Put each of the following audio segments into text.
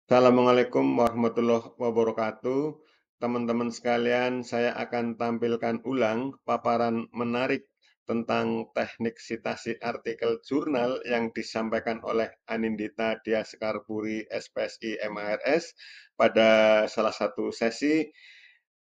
Assalamualaikum warahmatullahi wabarakatuh. Teman-teman sekalian, saya akan tampilkan ulang paparan menarik tentang teknik sitasi artikel jurnal yang disampaikan oleh Anindita Diaskarburi, SPSI MARS pada salah satu sesi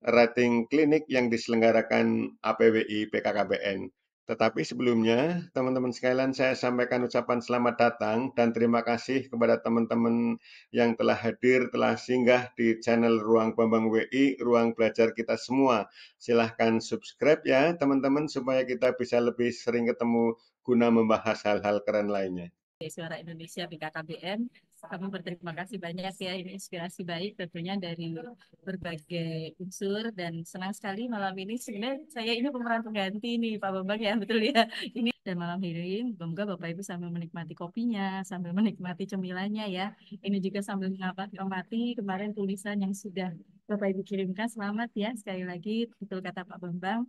rating klinik yang diselenggarakan APWI BKKBN. Tetapi sebelumnya, teman-teman sekalian, saya sampaikan ucapan selamat datang dan terima kasih kepada teman-teman yang telah hadir, telah singgah di channel Ruang Bambang WI, Ruang Belajar Kita Semua. Silahkan subscribe ya teman-teman supaya kita bisa lebih sering ketemu guna membahas hal-hal keren lainnya. Suara Indonesia BKKBN. Kami berterima kasih banyak ya, ini inspirasi baik tentunya dari berbagai unsur dan senang sekali malam ini sebenarnya saya ini pemeran pengganti nih Pak Bambang ya, betul ya. Ini dan malam ini semoga Bapak Ibu sambil menikmati kopinya, sambil menikmati cemilannya ya. Ini juga sambil mengamati kemarin tulisan yang sudah Bapak Ibu kirimkan. Selamat ya sekali lagi, betul kata Pak Bambang.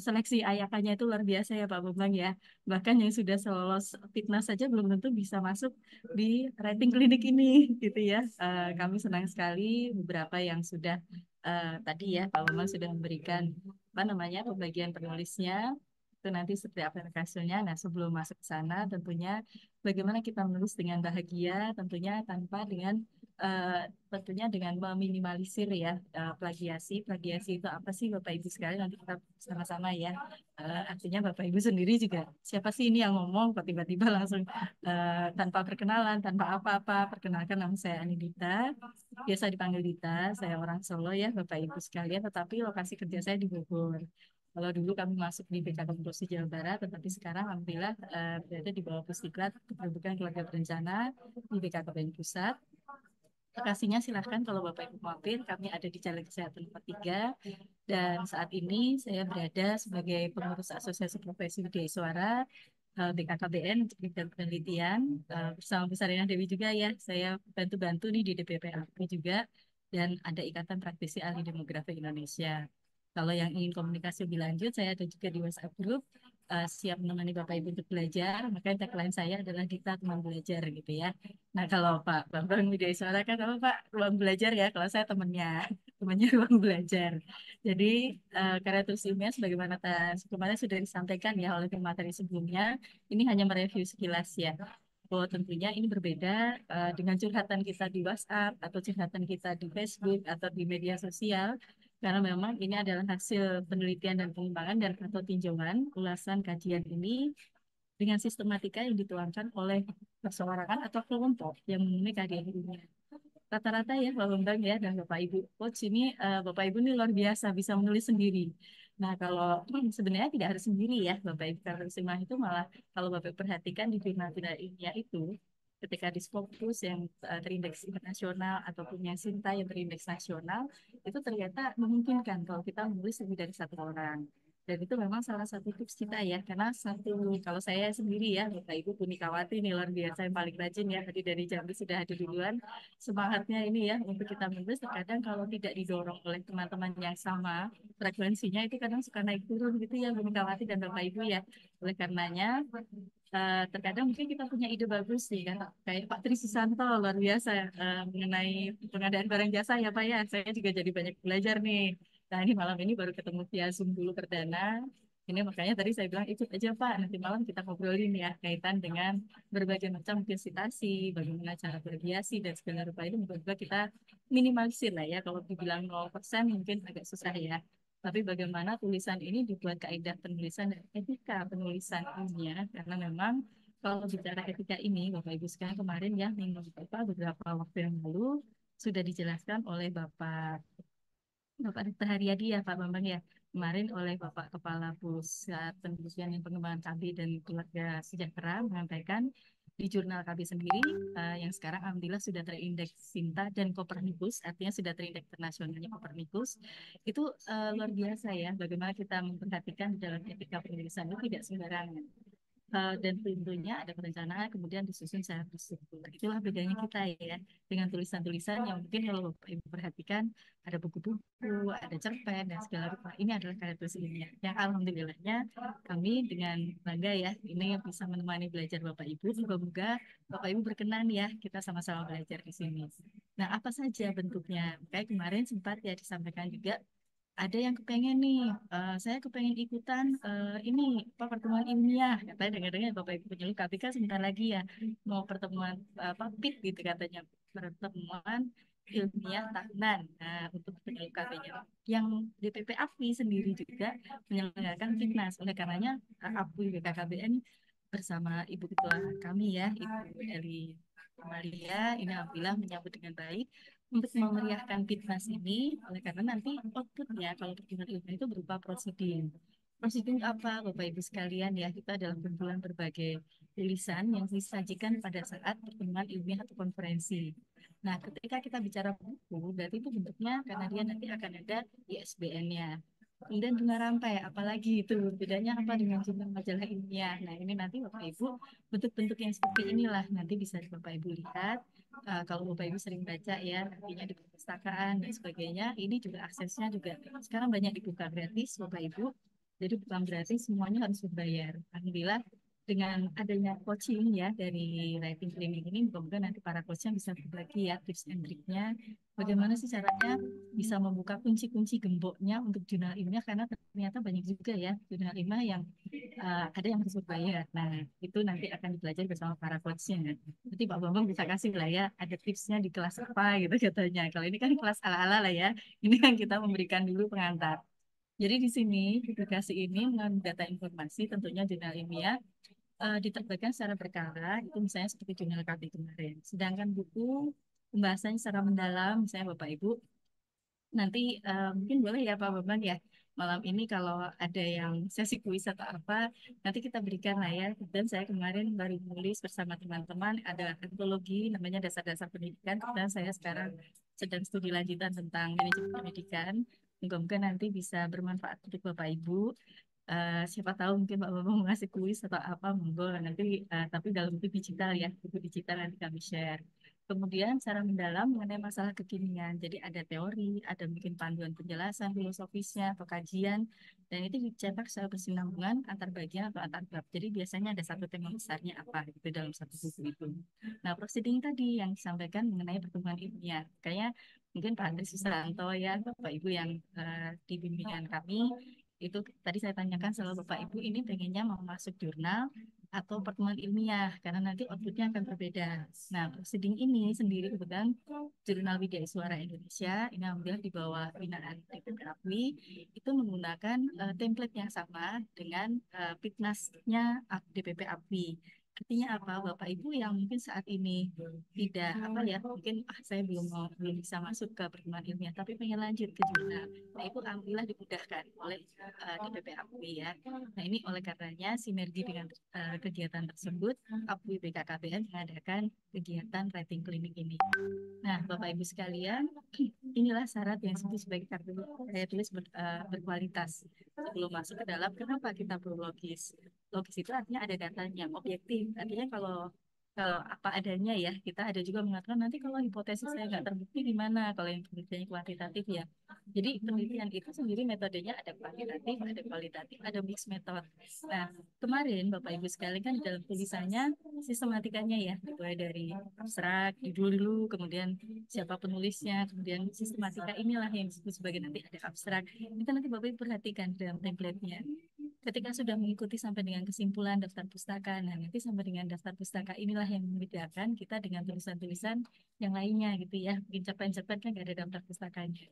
Seleksi ayakannya itu luar biasa ya Pak Bambang ya. Bahkan yang sudah lolos fitnah saja belum tentu bisa masuk di rating klinik ini gitu ya. Kami senang sekali beberapa yang sudah tadi ya Pak Bambang sudah memberikan apa namanya pembagian penulisnya itu nanti seperti apa hasilnya. Nah sebelum masuk ke sana tentunya bagaimana kita menulis dengan bahagia tentunya tanpa dengan tentunya dengan meminimalisir ya plagiasi. Plagiasi itu apa sih Bapak Ibu sekalian nanti kita sama-sama ya. Artinya Bapak Ibu sendiri juga siapa sih ini yang ngomong kok tiba-tiba langsung tanpa perkenalan, tanpa apa-apa. Perkenalkan nama saya Anindita, biasa dipanggil Dita. Saya orang Solo ya Bapak Ibu sekalian, tetapi lokasi kerja saya di Bogor. Kalau dulu kami masuk di BKK Provinsi Jawa Barat, tetapi sekarang alhamdulillah berada di bawah Pusdiklat Kependudukan Keluarga Berencana di BKKBN Pusat. Lokasinya silahkan kalau Bapak Ibu mampir, kami ada di Jalan Kesehatan 43 dan saat ini saya berada sebagai pengurus Asosiasi Profesi Budaya Suara BKKBN untuk bidang penelitian bersama Bu Sarina Dewi juga ya. Saya bantu-bantu nih di DPPAP juga dan ada Ikatan Praktisi Ahli Demografi Indonesia. Kalau yang ingin komunikasi lebih lanjut, saya ada juga di WhatsApp Group siap menemani Bapak Ibu untuk belajar. Makanya tagline saya adalah Dita Teman Belajar gitu ya. Nah kalau Pak Bambang Widya Suara kan apa Pak ruang belajar ya. Kalau saya temannya, temannya ruang belajar. Jadi karya tulis ilmiah sebagaimana kemarin sudah disampaikan ya oleh pemateri sebelumnya, ini hanya mereview sekilas ya. Oh, tentunya ini berbeda dengan curhatan kita di WhatsApp atau curhatan kita di Facebook atau di media sosial, karena memang ini adalah hasil penelitian dan pengembangan dan atau tinjauan ulasan kajian ini dengan sistematika yang dituangkan oleh perseorangan atau kelompok yang memenuhi kajian ilmiah. Rata-rata ya Pak Bambang ya dan Bapak Ibu coach ini Bapak Ibu ini luar biasa bisa menulis sendiri. Nah kalau sebenarnya tidak harus sendiri ya Bapak Ibu karena terjemah itu malah kalau Bapak Ibu perhatikan di jurnal-jurnal ilmiah itu ketika di Scopus yang terindeks internasional ataupun yang Sinta yang terindeks nasional itu ternyata memungkinkan kalau kita menulis lebih dari satu orang. Dan itu memang salah satu tips kita ya, karena satu kalau saya sendiri ya, Bapak Ibu Punikawati nih luar biasa yang paling rajin ya, tadi dari Jambi sudah hadir duluan semangatnya ini ya untuk kita menulis terkadang kalau tidak didorong oleh teman-teman yang sama frekuensinya itu kadang suka naik turun gitu ya Bu Megawati dan Bapak Ibu ya oleh karenanya terkadang mungkin kita punya ide bagus sih kan kayak Pak Tri Susanto luar biasa mengenai pengadaan barang jasa ya Pak ya saya juga jadi banyak belajar nih nah ini malam ini baru ketemu via Zoom dulu perdana ini makanya tadi saya bilang ikut aja Pak nanti malam kita ngobrolin ya kaitan dengan berbagai macam mungkin situasi, bagaimana cara berhiasi dan segala rupa itu menurut kita minimalisir lah ya. Kalau dibilang 0% mungkin agak susah ya. Tapi bagaimana tulisan ini dibuat kaidah penulisan dan etika penulisan ilmiah karena memang kalau bicara etika ini Bapak Ibu sekalian kemarin ya minggu beberapa waktu yang lalu sudah dijelaskan oleh Bapak Dr. Haryadi ya Pak Bambang ya kemarin oleh Bapak Kepala Pusat Penelitian dan Pengembangan KB dan Keluarga Sejahtera menyampaikan di jurnal KB sendiri yang sekarang alhamdulillah sudah terindeks Sinta dan Copernicus artinya sudah terindeks internasionalnya Copernicus itu luar biasa ya bagaimana kita memperhatikan dalam etika penulisan itu tidak sembarangan dan tentunya ada perencanaan kemudian disusun secara terstruktur. Itulah bedanya kita ya dengan tulisan-tulisan yang mungkin kalau Bapak Ibu perhatikan ada buku-buku, ada cerpen dan segala rupa. Ini adalah karya tulis ilmiah. Yang alhamdulillahnya kami dengan bangga ya ini yang bisa menemani belajar Bapak Ibu. Semoga Bapak Ibu berkenan ya kita sama-sama belajar di sini. Nah, apa saja bentuknya? Kayak kemarin sempat ya disampaikan juga ada yang kepengen nih, saya kepengen ikutan ini apa pertemuan ilmiah, katanya dengar-dengar Bapak Ibu penyuluh KPK sebentar lagi ya mau pertemuan apa PIT gitu katanya pertemuan ilmiah tahunan. Nah, untuk penyuluh KPK yang DPP AFI sendiri juga menyelenggarakan Fitnas. Oleh karenanya APUI BKKBN bersama Ibu Ketua kami ya, Ibu Eli Amalia, ini alhamdulillah menyambut dengan baik untuk memeriahkan Fitnas ini, oleh karena nanti outputnya kalau pertumbuhan ilmiah itu berupa prosiding. Prosiding apa, Bapak Ibu sekalian ya, itu adalah kumpulan berbagai tulisan yang disajikan pada saat pertemuan ilmiah atau konferensi. Nah, ketika kita bicara buku, berarti itu bentuknya karena dia nanti akan ada ISBN-nya. Kemudian bunga rampai, apalagi itu bedanya apa dengan jumlah majalah ilmiah. Nah, ini nanti Bapak Ibu bentuk-bentuk yang seperti inilah nanti bisa Bapak Ibu lihat. Kalau Bapak Ibu sering baca ya, nantinya di perpustakaan dan sebagainya, ini juga aksesnya juga sekarang banyak dibuka gratis Bapak Ibu. Jadi bukan gratis, semuanya harus berbayar. Alhamdulillah dengan adanya coaching ya dari writing clinic ini, semoga nanti para coachnya bisa berbagi ya tips and triknya. Bagaimana sih caranya bisa membuka kunci-kunci gemboknya untuk jurnal ilmiah karena ternyata banyak juga ya jurnal ilmiah yang ada yang harus berbayar. Nah, itu nanti akan dipelajari bersama para coachnya. Nanti Pak Bambang bisa kasih lah ya, ada tipsnya di kelas apa gitu katanya. Kalau ini kan kelas ala-ala lah ya, ini kan kita memberikan dulu pengantar. Jadi di sini publikasi ini mengandung data informasi tentunya jurnal ilmiah diterbitkan secara berkala, itu misalnya seperti jurnal KB kemarin. Sedangkan buku pembahasannya secara mendalam, misalnya Bapak Ibu, nanti mungkin boleh ya Pak Bambang ya, malam ini kalau ada yang sesi kuis atau apa, nanti kita berikan lah ya. Dan saya kemarin baru menulis bersama teman-teman, ada antologi namanya Dasar-Dasar Pendidikan, dan saya sekarang sedang studi lanjutan tentang manajemen pendidikan. Moga-moga nanti bisa bermanfaat untuk Bapak Ibu. Siapa tahu mungkin Pak Bambang mau ngasih kuis atau apa monggo nanti tapi dalam bentuk digital ya buku digital nanti kami share. Kemudian secara mendalam mengenai masalah kekinian. Jadi ada teori, ada mungkin panduan penjelasan filosofisnya atau kajian dan itu dicetak secara bersinambungan antar bagian atau antar bab. Jadi biasanya ada satu tema besarnya apa gitu dalam satu buku itu. Nah, proceeding tadi yang disampaikan mengenai pertumbuhan ilmiah. Kayaknya mungkin Pak Andri Susanto ya Bapak Ibu yang di bimbingan kami itu tadi saya tanyakan sama Bapak Ibu ini pengennya mau masuk jurnal atau pertemuan ilmiah karena nanti outputnya akan berbeda. Nah, proceeding ini sendiri kebetulan Jurnal Widya Suara Indonesia ini alhamdulillah di bawah binaan DPP APWI itu menggunakan template yang sama dengan Pitnasnya DPP APWI. Artinya apa? Bapak Ibu yang mungkin saat ini tidak apa ya, mungkin saya belum bisa masuk ke pertemuan ilmiah tapi pengen lanjut ke jurnal. Nah, itu alhamdulillah dimudahkan oleh DPP APWI ya. Nah, ini oleh karenanya sinergi dengan kegiatan tersebut, APWI BKKBN mengadakan kegiatan writing clinic ini. Nah, Bapak Ibu sekalian, inilah syarat yang disebut sebagai kartu saya tulis berkualitas. Sebelum masuk ke dalam, kenapa kita perlu logis? Logis itu artinya ada datanya, objektif. Artinya kalau apa adanya ya, kita ada juga mengatakan nanti kalau hipotesis saya nggak terbukti gimana? Kalau yang penelitiannya kuantitatif ya. Jadi penelitian itu sendiri metodenya ada kuantitatif, ada kualitatif, ada mix metode. Nah, kemarin Bapak Ibu sekalian kan di dalam tulisannya sistematikanya ya, mulai dari abstrak, judul dulu, kemudian siapa penulisnya, kemudian sistematika inilah yang disebut sebagai nanti ada abstrak. Itu nanti Bapak Ibu perhatikan dalam template-nya. Ketika sudah mengikuti sampai dengan kesimpulan daftar pustaka, nah nanti sampai dengan daftar pustaka inilah yang membedakan kita dengan tulisan-tulisan yang lainnya gitu ya. Mungkin cerpen-cerpen kan nggak ada daftar pustakanya.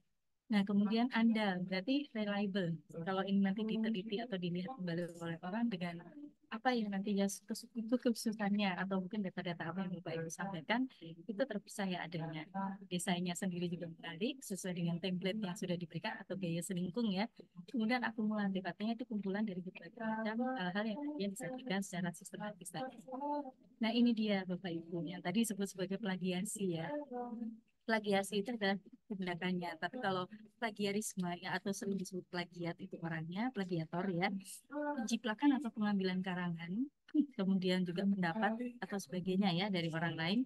Nah, kemudian Anda berarti reliable. Kalau ini nanti diteliti atau dilihat kembali oleh orang dengan apa yang nantinya itu kesulitannya atau mungkin data-data apa yang Bapak Ibu sampaikan itu terpercaya adanya. Desainnya sendiri juga menarik sesuai dengan template yang sudah diberikan atau gaya selingkung ya. Kemudian akumulatif artinya itu kumpulan dari berbagai macam hal-hal yang kemudian disajikan secara sistematis tadi. Nah, ini dia Bapak Ibu yang tadi disebut sebagai plagiasi ya. Plagiasi itu adalah tindakannya. Tapi kalau plagiarisme ya, atau sering disebut plagiat itu orangnya, plagiator ya, penciplakan atau pengambilan karangan kemudian juga pendapat atau sebagainya ya dari orang lain,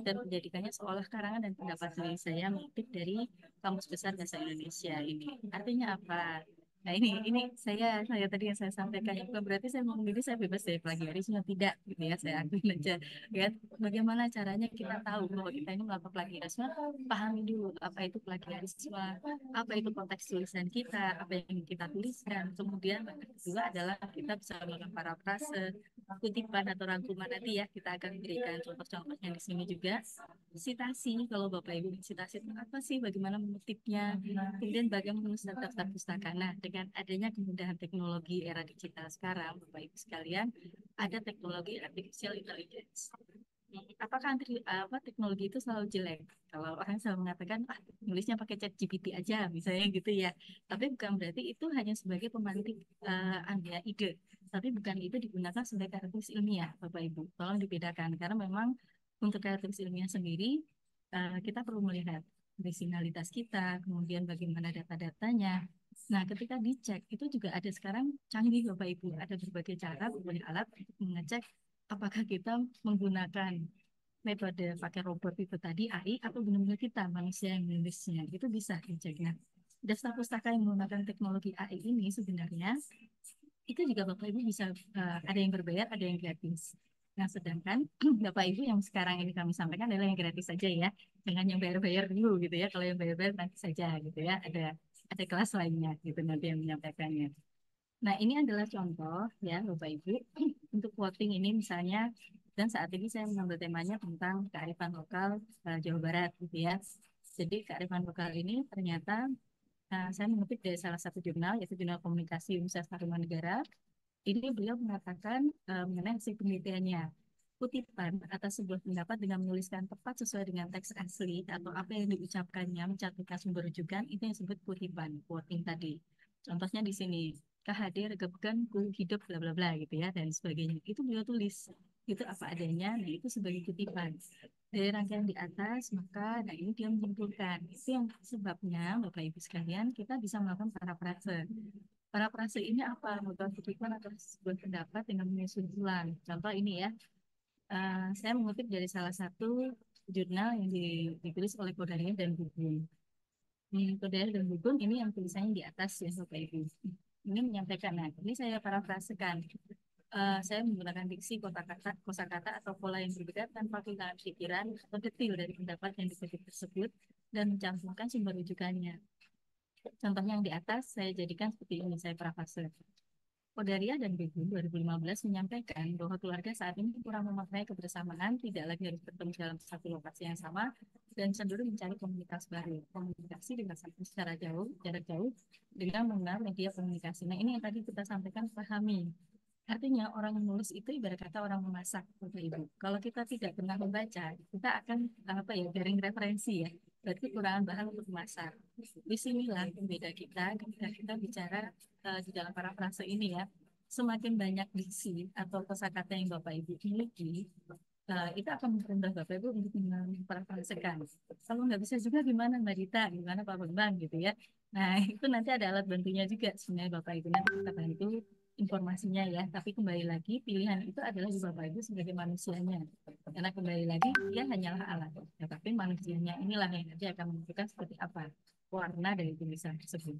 dan menjadikannya seolah karangan dan pendapat diri saya mengutip dari Kamus Besar Bahasa Indonesia ini. Artinya apa? Nah ini saya tadi yang saya sampaikan itu berarti saya mau memilih saya bebas dari plagiarisme tidak gitu ya, saya akuin aja ya. Bagaimana caranya kita tahu bahwa kita ini melakukan plagiarisme? Pahami dulu apa itu plagiarisme, apa itu konteks tulisan kita, apa yang kita tuliskan. Kemudian yang kedua adalah kita bisa melakukan parafrase, kutipan atau rangkuman. Nanti ya kita akan berikan contoh-contohnya di sini juga. Sitasi, kalau Bapak Ibu citasi itu apa sih, bagaimana mengutipnya, kemudian bagaimana menulis daftar pustaka. Nah, dengan adanya kemudahan teknologi era digital sekarang, Bapak Ibu sekalian, ada teknologi artificial intelligence. Apakah teknologi itu selalu jelek? Kalau orang selalu mengatakan, ah, nulisnya pakai chat GPT aja, misalnya gitu ya. Tapi bukan berarti itu hanya sebagai pemantik ide. Tapi bukan itu digunakan sebagai karakteristik ilmiah, Bapak Ibu. Tolong dibedakan, karena memang untuk karakteristik ilmiah sendiri, kita perlu melihat originalitas kita, kemudian bagaimana data-datanya. Nah, ketika dicek, itu juga ada sekarang canggih, Bapak Ibu. Ada berbagai cara, berbagai alat untuk mengecek apakah kita menggunakan metode pakai robot itu tadi AI atau benar-benar kita manusia yang menulisnya, itu bisa diceknya. Dasar pustaka yang menggunakan teknologi AI ini sebenarnya itu juga Bapak Ibu bisa ada yang berbayar, ada yang gratis. Nah, sedangkan Bapak Ibu yang sekarang ini kami sampaikan adalah yang gratis saja ya, jangan yang bayar-bayar dulu gitu ya. Kalau yang bayar-bayar nanti saja gitu ya, ada kelas lainnya gitu nanti yang menyampaikannya. Nah, ini adalah contoh ya Bapak Ibu untuk voting ini misalnya, dan saat ini saya mengambil temanya tentang kearifan lokal Jawa Barat gitu ya. Jadi kearifan lokal ini ternyata saya mengutip dari salah satu jurnal, yaitu Jurnal Komunikasi Universitas Tarumanegara. Ini beliau mengatakan mengenai hasil penelitiannya. Kutipan atas sebuah pendapat dengan menuliskan tepat sesuai dengan teks asli atau apa yang diucapkannya, mencantumkan sumber rujukan, itu yang disebut kutipan, quoting tadi. Contohnya di sini, KHD regepkan ku hidup bla bla bla gitu ya, dan sebagainya. Itu beliau tulis, itu apa adanya, nah itu sebagai kutipan. Dari rangkaian di atas, maka nah ini dia menyimpulkan. Itu yang sebabnya, Bapak Ibu sekalian, kita bisa melakukan parafrase. Parafrase ini apa? Merupakan kutipan atau sebuah pendapat dengan menyusun ulang. Contoh ini ya, saya mengutip dari salah satu jurnal yang ditulis oleh Kodari dan Gugun. Kodari dan Gugun ini yang tulisannya di atas ya Bapak Ibu. Ini menyampaikan, nah ini saya parafrasekan. Saya menggunakan diksi kosakata atau pola yang berbeda tanpa kehilangan pikiran atau detil dari pendapat yang dikutip tersebut dan mencantumkan sumber rujukannya. Contohnya yang di atas saya jadikan seperti ini, saya parafrase. Kodaria dan Begun 2015 menyampaikan bahwa keluarga saat ini kurang memaknai kebersamaan, tidak lagi harus bertemu dalam satu lokasi yang sama, dan cenderung mencari komunitas baru. Komunikasi dirasakan secara jauh, jarak jauh, dengan menggunakan media komunikasi. Nah, ini yang tadi kita sampaikan, pahami. Artinya orang menulis itu ibarat kata orang memasak, Bapak Ibu. Kalau kita tidak pernah membaca, kita akan apa ya, garing referensi ya. Berarti kekurangan bahan untuk memasak. Disinilah pembeda kita ketika kita bicara di dalam parafrase ini ya. Semakin banyak diksi atau kosakata yang Bapak Ibu miliki, itu akan mempermudah Bapak Ibu untuk memparafrasekan. Kalau nggak bisa juga gimana Mbak Dita, gimana Pak Bambang gitu ya. Nah, itu nanti ada alat bantunya juga sebenarnya Bapak Ibu. Nanti kita bantu informasinya ya. Tapi kembali lagi, pilihan itu adalah di Bapak Ibu sebagai manusianya. Karena kembali lagi, dia hanyalah alat. Ya, tapi manusianya inilah yang nanti akan menentukan seperti apa warna dari tulisan tersebut.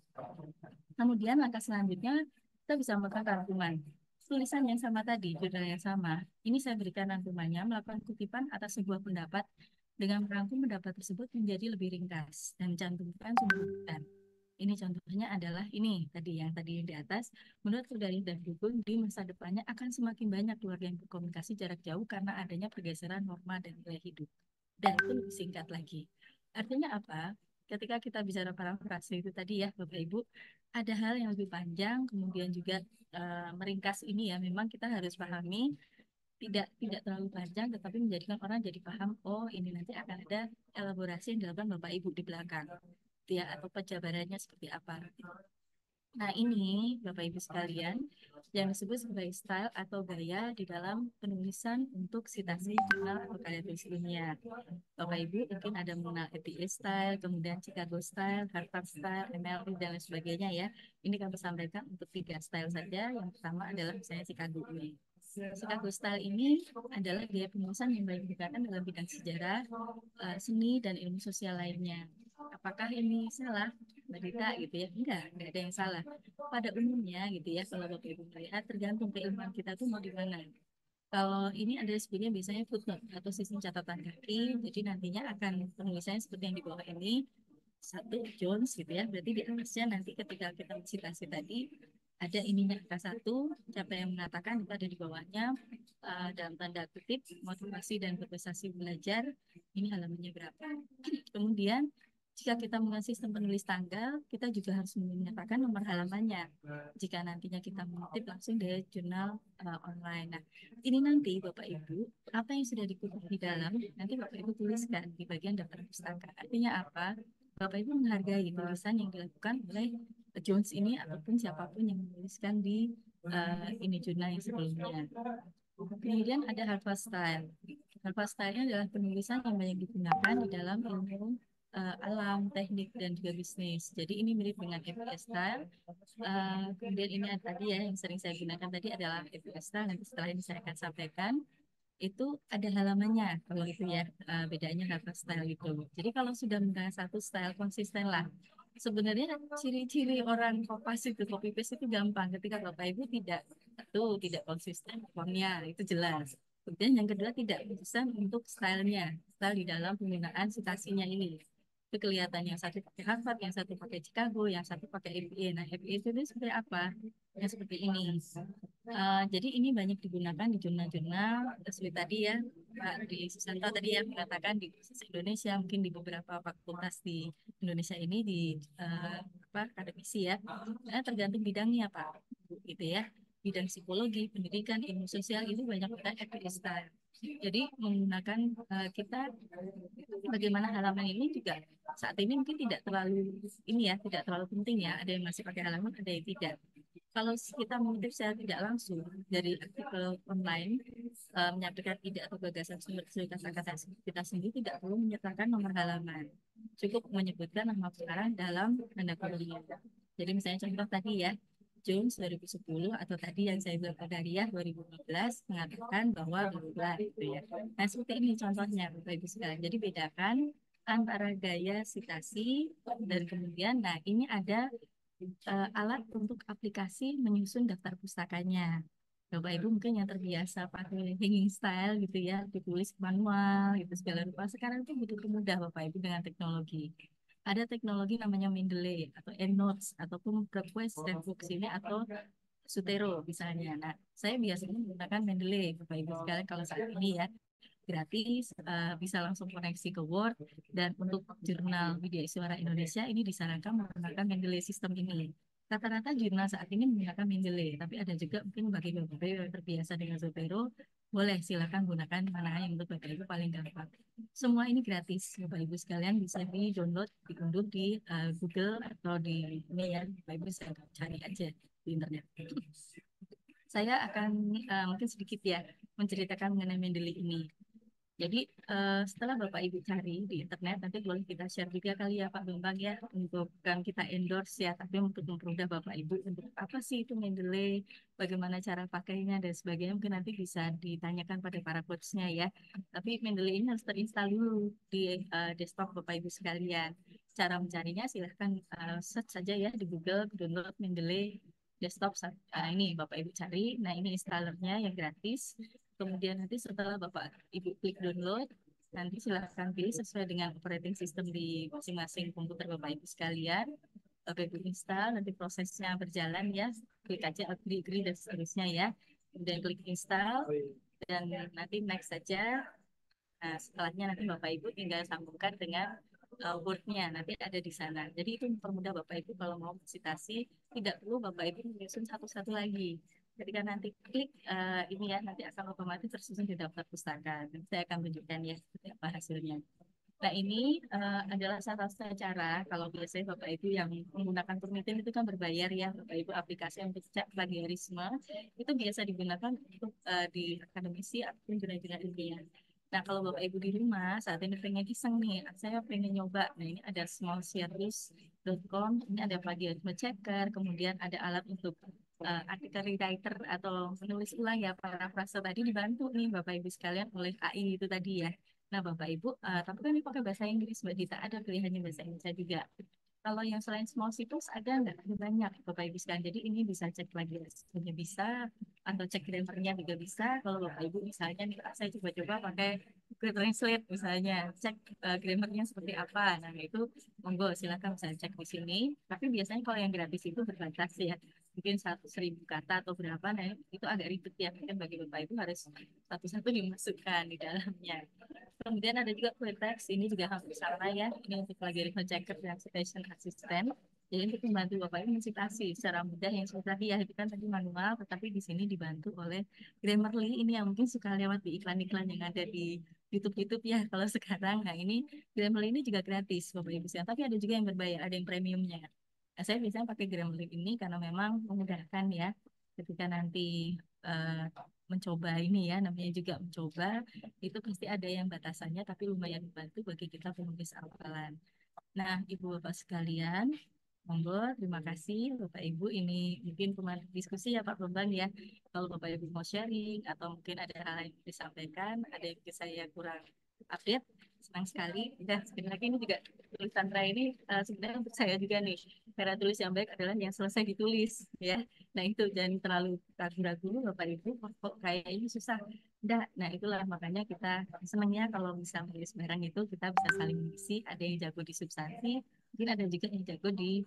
Kemudian langkah selanjutnya, kita bisa melakukan rangkuman. Tulisan yang sama tadi, judul yang sama. Ini saya berikan rangkumannya, melakukan kutipan atas sebuah pendapat dengan merangkum pendapat tersebut menjadi lebih ringkas dan cantumkan sumber rujukan. Ini contohnya adalah ini tadi yang di atas. Menurut Kudari dan Dukun, di masa depannya akan semakin banyak keluarga yang berkomunikasi jarak jauh karena adanya pergeseran norma dan nilai hidup. Dan itu lebih singkat lagi. Artinya apa? Ketika kita bicara parafrase itu tadi ya, Bapak Ibu, ada hal yang lebih panjang, kemudian juga meringkas ini ya. Memang kita harus pahami tidak terlalu panjang, tetapi menjadikan orang jadi paham. Oh, ini nanti akan ada elaborasi yang dilakukan Bapak Ibu di belakang, ya, atau penjabarannya seperti apa. Nah, ini Bapak Ibu sekalian yang disebut sebagai style atau gaya di dalam penulisan untuk citasi jurnal atau karya tulis ilmiah. Bapak Ibu mungkin ada mengenal APA style, kemudian Chicago style, Harvard style, MLP dan lain sebagainya ya. Ini kami sampaikan untuk 3 style saja. Yang pertama adalah misalnya Chicago ini. Chicago Style ini adalah gaya penulisan yang banyak digunakan dalam bidang sejarah, seni, dan ilmu sosial lainnya. Apakah ini salah, Mbak Dita, gitu ya? Enggak ada yang salah. Pada umumnya gitu ya, kalau Bapak Ibu melihat tergantung keilmuan kita tuh mau di mana. Kalau ini ada sebenarnya biasanya footnote atau sistem catatan kaki, jadi nantinya akan penulisannya seperti yang di bawah ini, satu Jones gitu ya, berarti di atasnya nanti ketika kita citasi tadi ada ininya angka satu, siapa yang mengatakan itu ada di bawahnya, dalam tanda kutip motivasi dan berprestasi belajar, ini halamannya berapa. Kemudian jika kita menggunakan sistem penulis tanggal, kita juga harus menyatakan nomor halamannya. Jika nantinya kita mengutip langsung dari jurnal online. Nah, ini nanti Bapak Ibu, apa yang sudah dikutip di dalam, nanti Bapak Ibu tuliskan di bagian daftar pustaka. Artinya apa? Bapak Ibu menghargai tulisan yang dilakukan oleh Jones ini ataupun siapapun yang menuliskan di ini jurnal yang sebelumnya. Kemudian ada Harvard Style. Harvard Style adalah penulisan yang banyak digunakan di dalam ilmu alam, teknik, dan juga bisnis. Jadi ini mirip dengan FBS Style. Kemudian ini tadi ya yang sering saya gunakan tadi adalah FBS Style. Nanti setelah ini saya akan sampaikan. Itu ada halamannya kalau itu ya, bedanya Harvard Style itu. Jadi kalau sudah menggunakan satu style konsisten lah. Sebenarnya ciri-ciri orang kopas itu copy paste itu gampang ketika Bapak Ibu tidak konsisten formnya itu jelas. Kemudian yang kedua tidak konsisten untuk stylenya, style di dalam penggunaan citasinya ini. Itu kelihatan yang satu pakai Harvard, yang satu pakai Chicago, yang satu pakai FBA. Nah, FBA itu seperti apa? Yang seperti ini. Jadi ini banyak digunakan di jurnal-jurnal seperti tadi ya, Pak di Susanto tadi ya mengatakan di khusus Indonesia, mungkin di beberapa fakultas di Indonesia ini di apa akademisi ya, tergantung bidangnya Pak, gitu ya. Bidang psikologi, pendidikan, ilmu sosial itu banyak kita FPSTA. Jadi menggunakan kita bagaimana halaman ini juga saat ini mungkin tidak terlalu ini ya, tidak terlalu penting ya. Ada yang masih pakai halaman, ada yang tidak. Kalau kita mengutip secara tidak langsung dari artikel online, menyampaikan ide atau gagasan sumber kata-kata kita sendiri tidak perlu menyertakan nomor halaman. Cukup menyebutkan nama pengarang dalam tanda kutip. Jadi misalnya contoh tadi ya, Jones 2010 atau tadi yang saya bilang Qadariyah 2015 mengatakan bahwa bla gitu ya. Nah seperti ini contohnya Bapak Ibu sekalian. Jadi bedakan antara gaya sitasi dan kemudian, nah ini ada alat untuk aplikasi menyusun daftar pustakanya. Bapak Ibu mungkin yang terbiasa pakai hanging style gitu ya, ditulis manual gitu segala rupa. Sekarang itu begitu mudah Bapak Ibu dengan teknologi. Ada teknologi namanya Mendeley atau EndNotes ataupun Request dan Books ini atau Sutero misalnya. Nah, saya biasanya menggunakan Mendeley Bapak Ibu sekalian kalau saat ini ya gratis, bisa langsung koneksi ke Word, dan untuk jurnal Widya Suara Indonesia ini disarankan menggunakan Mendeley sistem ini. Rata-rata jurnal saat ini menggunakan Mendeley, tapi ada juga mungkin bagi Bapak Ibu yang terbiasa dengan Zotero, boleh silakan gunakan mana yang menurut Bapak Ibu paling gampang. Semua ini gratis, Bapak Ibu sekalian bisa di-download, diunduh di Google atau di ini ya, Bapak Ibu bisa cari aja di internet. Saya akan mungkin sedikit ya menceritakan mengenai Mendeley ini. Jadi setelah Bapak Ibu cari di internet, nanti boleh kita share juga kali ya Pak Bambang ya, untuk kan kita endorse ya, tapi untuk mempermudah Bapak Ibu untuk apa sih itu Mendeley, bagaimana cara pakainya dan sebagainya, mungkin nanti bisa ditanyakan pada para coachnya ya. Tapi Mendeley ini harus terinstall dulu di desktop Bapak Ibu sekalian. Cara mencarinya silahkan search saja ya di Google, download Mendeley desktop. Ini Bapak Ibu cari, nah ini installernya yang gratis. Kemudian nanti setelah Bapak Ibu klik download, nanti silahkan pilih sesuai dengan operating system di masing-masing komputer Bapak Ibu sekalian. Bapak Ibu install, nanti prosesnya berjalan ya. Klik aja agree, agree dan seterusnya ya. Kemudian klik install dan nanti next saja. Nah, setelahnya nanti Bapak Ibu tinggal sambungkan dengan Word-nya nanti ada di sana. Jadi itu mempermudah Bapak Ibu kalau mau visitasi, tidak perlu Bapak Ibu menyusun satu-satu lagi. Ketika nanti klik ini ya, nanti akan otomatis tersusun di daftar pustaka. Nanti saya akan tunjukkan ya seperti apa hasilnya. Nah ini adalah salah satu cara kalau biasanya Bapak Ibu yang menggunakan Turnitin itu kan berbayar ya Bapak Ibu, aplikasi untuk cek plagiarisme itu biasa digunakan untuk di akademisi ataupun jurnal-jurnal ilmiah. Nah kalau Bapak Ibu di rumah saat ini pengen iseng nih, saya pengen nyoba. Nah ini ada smallserious.com, ini ada plagiarisme checker, kemudian ada alat untuk artikel rewriter atau menulis ulang ya parafrase tadi dibantu nih Bapak Ibu sekalian oleh AI itu tadi ya. Nah Bapak Ibu, tapi kan ini pakai bahasa Inggris Mbak Dita, ada pilihannya bahasa Indonesia juga. Kalau yang selain small situs ada nggak? Ada banyak Bapak Ibu sekalian. Jadi ini bisa cek lagi resikonya bisa, atau cek grammarnya juga bisa. Kalau Bapak Ibu misalnya nih, saya coba-coba pakai Google Translate misalnya, cek grammarnya seperti apa. Nah itu monggo silakan bisa cek di sini. Tapi biasanya kalau yang gratis itu berbatas ya, mungkin 100.000 kata atau berapa. Nah itu agak ribet ya, mungkin bagi Bapak Ibu harus satu-satu dimasukkan di dalamnya. Kemudian ada juga quick text, ini juga hampir sama ya. Ini untuk logarithm checker dan citation assistant. Jadi untuk membantu Bapak Ibu mensitasi secara mudah yang seperti tadi ya, itu kan tadi manual, tetapi di sini dibantu oleh Grammarly. Ini yang mungkin suka lewat di iklan-iklan yang ada di YouTube-YouTube ya kalau sekarang. Nah ini Grammarly ini juga gratis Bapak Ibu sekalian, tapi ada juga yang berbayar, ada yang premiumnya. Nah, saya biasanya pakai Grammarly ini karena memang memudahkan ya ketika nanti eh, mencoba ini ya, namanya juga mencoba itu pasti ada yang batasannya, tapi lumayan membantu bagi kita penulis hafalan. Nah, Ibu Bapak sekalian, monggo, terima kasih Bapak Ibu. Ini mungkin kemarin diskusi ya Pak Bambang ya. Kalau Bapak Ibu mau sharing atau mungkin ada hal yang disampaikan, ada yang mungkin saya kurang update, senang sekali. Dan sebenarnya ini juga tulis Sandra ini sebenarnya untuk saya juga nih. Cara tulis yang baik adalah yang selesai ditulis ya. Nah itu jangan terlalu ragu-ragu Bapak Ibu, kok kayak ini susah. Enggak. Nah itulah makanya kita senangnya kalau bisa menulis bareng itu kita bisa saling mengisi. Ada yang jago di substansi, mungkin ada juga yang jago di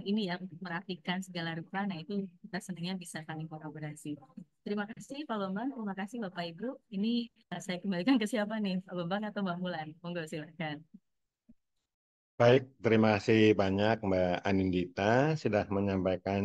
ini ya untuk merapikan segala rupa. Nah itu kita senangnya bisa saling kolaborasi. Terima kasih Pak Bambang, terima kasih Bapak Ibu. Ini saya kembalikan ke siapa nih, Pak Bambang atau Mbak Mulan? Monggo silakan. Baik, terima kasih banyak Mbak Anindita sudah menyampaikan